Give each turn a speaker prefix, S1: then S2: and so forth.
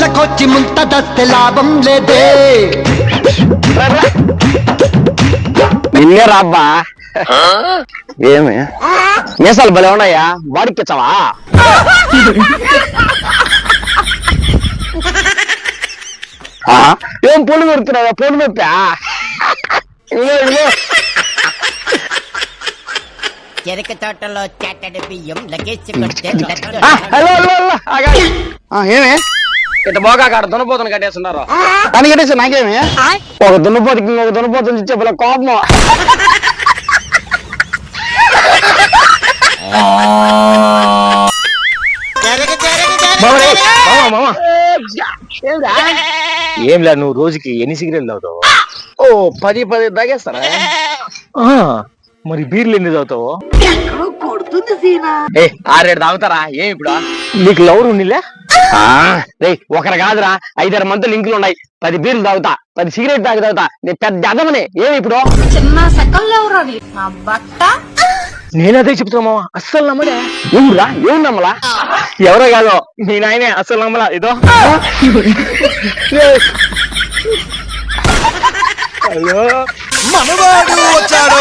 S1: ముంతకొచ్చి ముంత దస్తే లాభం లేదే.
S2: నిన్నే రాబ్బా. ఏమి మీసాలు భలే ఉన్నాయా, వాడికిచ్చావా? ఏం పొడి పెడుతున్నావా? పొడి నొప్పా?
S3: చెరుకు తోటలో చాటడి బియ్యం
S2: ఏమే ఇట్ట బోగా కాడ దున్నపోతుని కట్టేస్తున్నారు. అని కట్టేసి నాకేమి ఒక దున్నపోతుకి ఇంకొక దున్నపోతుని ఇచ్చే పిల్ల కోపం. ఏం లేదు, నువ్వు రోజుకి ఎన్ని సిగరెట్లు తాగుతావు? ఓ 10 తాగేస్తారా? మరి బీర్లు ఎన్ని తాగుతావు? 6-7 తాగుతారా? ఏమి ఇప్పుడు నీకు లవర్ ఉండిలే? ఒకరు కాదురా, 5-6 మంది లింకులు ఉన్నాయి. 10 బీర్లు తాగుతా, 10 సిగరెట్ తాగుతా. నేను పెద్ద అదమనే. ఏమి ఇప్పుడు నేనదే చెప్తున్నా, అస్సలు నమ్మలే. ఎవరురా? ఏం నమ్మలా? ఎవరో కాదు, మీ నాయనే అస్సలు నమ్మలా. ఇదో
S4: మనవాడు వచ్చాడు.